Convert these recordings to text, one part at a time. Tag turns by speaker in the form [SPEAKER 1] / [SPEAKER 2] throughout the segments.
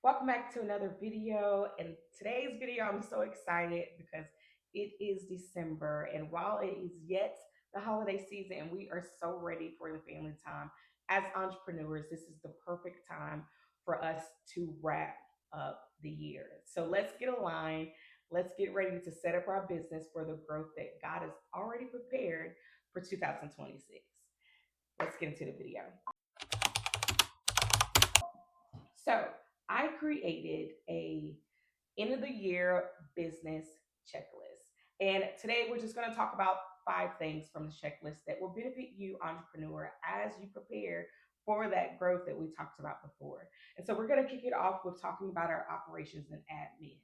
[SPEAKER 1] Welcome back to another video. And today's video, I'm so excited because it is December. And while it is yet the holiday season and we are so ready for the family time, as entrepreneurs, this is the perfect time for us to wrap up the year. So let's get aligned. Let's get ready to set up our business for the growth that God has already prepared for 2026. Let's get into the video. So I created a end of the year business checklist. And today we're just going to talk about 5 things from the checklist that will benefit you, entrepreneur, as you prepare for that growth that we talked about before. And so we're going to kick it off with talking about our operations and admin.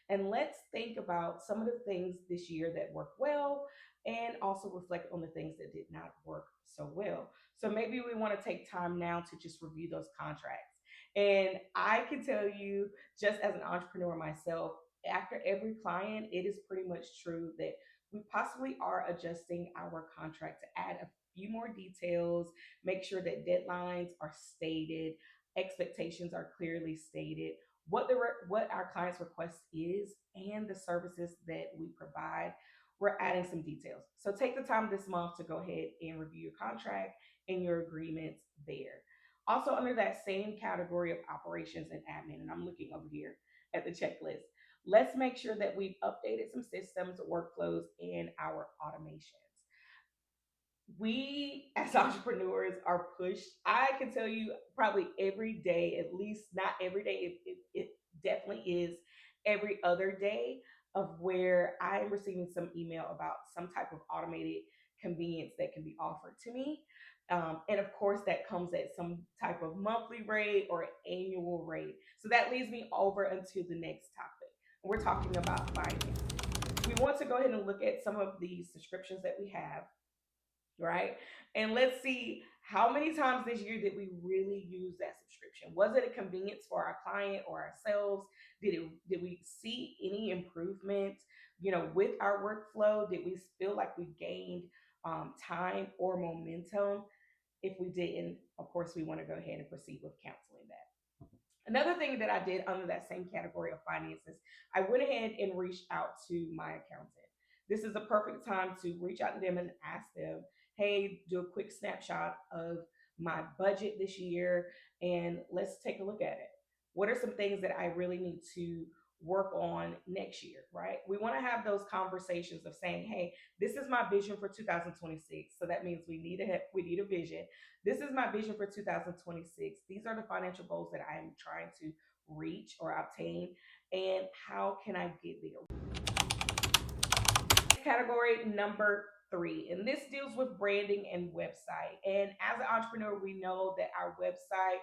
[SPEAKER 1] And let's think about some of the things this year that worked well and also reflect on the things that did not work so well. So maybe we want to take time now to just review those contracts. And I can tell you, just as an entrepreneur myself, after every client, it is pretty much true that we possibly are adjusting our contract to add a few more details, make sure that deadlines are stated, expectations are clearly stated, what our client's request is, and the services that we provide. We're adding some details. So take the time this month to go ahead and review your contract and your agreements there. Also, under that same category of operations and admin, and I'm looking over here at the checklist, let's make sure that we've updated some systems, workflows, and our automations. We as entrepreneurs are pushed. I can tell you probably every day, at least not every day, it definitely is every other day of where I am receiving some email about some type of automated convenience that can be offered to me. And of course, that comes at some type of monthly rate or annual rate. So that leads me over into the next topic. We're talking about finances. We want to go ahead and look at some of the subscriptions that we have, right? And let's see how many times this year did we really use that subscription? Was it a convenience for our client or ourselves? Did we see any improvement, with our workflow? Did we feel like we gained time or momentum? If we didn't, of course, we want to go ahead and proceed with canceling that. Another thing that I did under that same category of finances, I went ahead and reached out to my accountant. This is a perfect time to reach out to them and ask them, hey, do a quick snapshot of my budget this year and let's take a look at it. What are some things that I really need to work on next year, right? We want to have those conversations of saying, hey, this is my vision for 2026. So that means we need a vision. This is my vision for 2026. These are the financial goals that I am trying to reach or obtain, and how can I get there? Category number 3, and this deals with branding and website. And as an entrepreneur, we know that our website,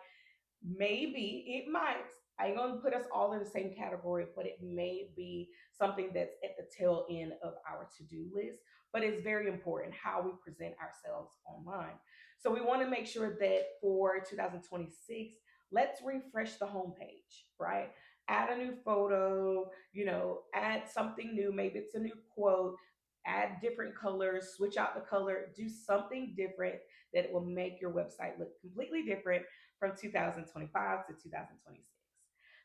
[SPEAKER 1] maybe it might, I ain't gonna put us all in the same category, but it may be something that's at the tail end of our to-do list. But it's very important how we present ourselves online. So we want to make sure that for 2026, let's refresh the homepage, right? Add a new photo, add something new. Maybe it's a new quote, add different colors, switch out the color, do something different that will make your website look completely different from 2025 to 2026.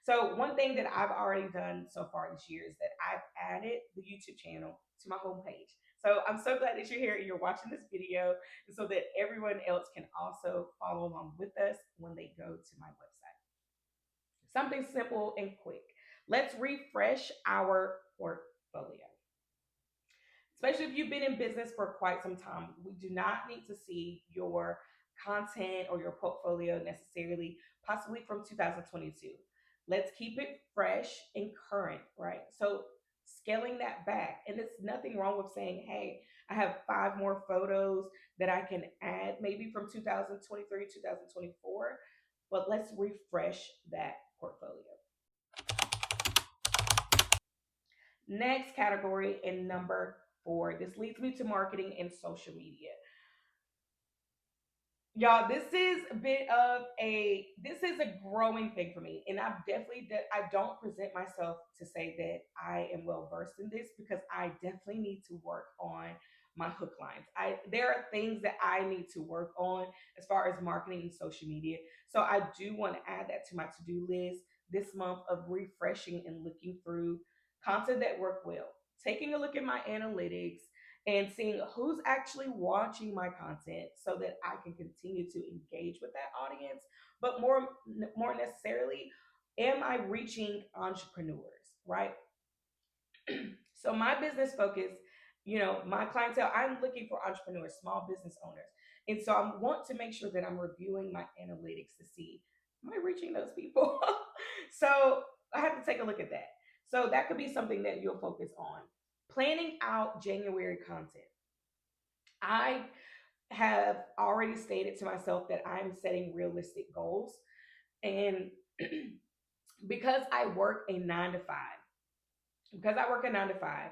[SPEAKER 1] So one thing that I've already done so far this year is that I've added the YouTube channel to my homepage. So I'm so glad that you're here and you're watching this video, and so that everyone else can also follow along with us when they go to my website. Something simple and quick. Let's refresh our portfolio. Especially if you've been in business for quite some time, we do not need to see your content or your portfolio necessarily, possibly from 2022. Let's keep it fresh and current, right? So scaling that back. And it's nothing wrong with saying, hey, I have 5 more photos that I can add maybe from 2023, 2024, but let's refresh that portfolio. Next category, and number 4, this leads me to marketing and social media. Y'all, this is a growing thing for me. And I don't present myself to say that I am well versed in this, because I definitely need to work on my hook lines. There are things that I need to work on as far as marketing and social media. So I do want to add that to my to-do list this month of refreshing and looking through content that worked well, taking a look at my analytics and seeing who's actually watching my content so that I can continue to engage with that audience. But more necessarily, am I reaching entrepreneurs, right? So my business focus, my clientele, I'm looking for entrepreneurs, small business owners. And so I want to make sure that I'm reviewing my analytics to see, am I reaching those people? So I have to take a look at that. So that could be something that you'll focus on. Planning out January content. I have already stated to myself that I'm setting realistic goals. And because I work a 9 to 5, because I work a 9 to 5,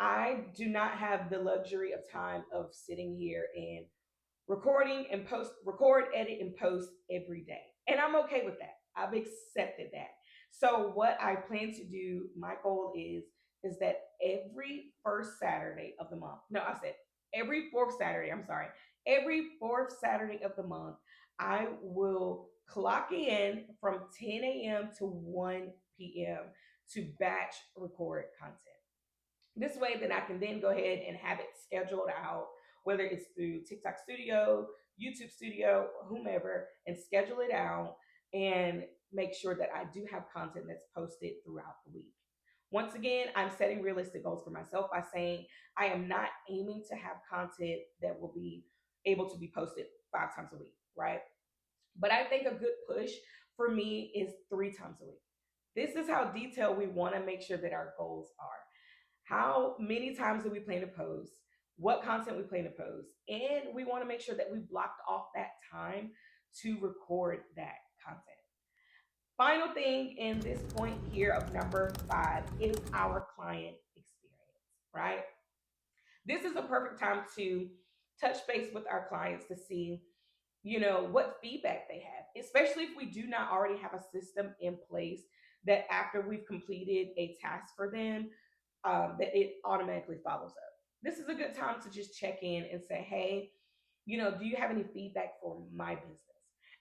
[SPEAKER 1] I do not have the luxury of time of sitting here and recording and record, edit, and post every day. And I'm okay with that. I've accepted that. So what I plan to do, my goal is that every first Saturday of the month. No, I said every fourth Saturday, I'm sorry. Every fourth Saturday of the month, I will clock in from 10 a.m. to 1 p.m. to batch record content. This way, then I can then go ahead and have it scheduled out, whether it's through TikTok Studio, YouTube Studio, whomever, and schedule it out and make sure that I do have content that's posted throughout the week. Once again, I'm setting realistic goals for myself by saying I am not aiming to have content that will be able to be posted 5 times a week, right? But I think a good push for me is 3 times a week. This is how detailed we want to make sure that our goals are. How many times do we plan to post? What content we plan to post? And we want to make sure that we blocked off that time to record that content. Final thing in this point here of number 5 is our client experience, right? This is a perfect time to touch base with our clients to see, what feedback they have, especially if we do not already have a system in place that after we've completed a task for them, that it automatically follows up. This is a good time to just check in and say, hey, do you have any feedback for my business?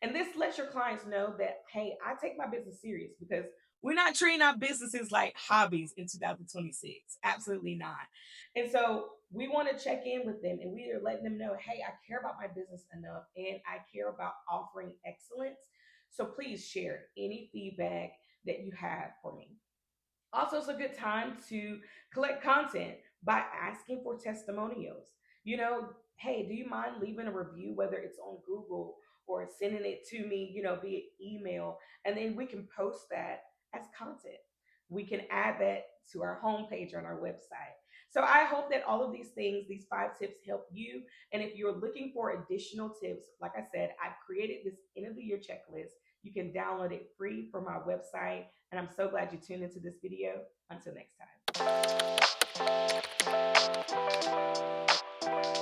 [SPEAKER 1] And this lets your clients know that, hey, I take my business serious because we're not treating our businesses like hobbies in 2026. Absolutely not. And so we want to check in with them and we are letting them know, hey, I care about my business enough and I care about offering excellence. So please share any feedback that you have for me. Also, it's a good time to collect content by asking for testimonials. Hey, do you mind leaving a review, whether it's on Google or sending it to me, via email? And then we can post that as content. We can add that to our homepage on our website. So I hope that all of these things, these 5 tips, help you. And if you're looking for additional tips, like I said, I've created this end of the year checklist. You can download it free from my website. And I'm so glad you tuned into this video. Until next time.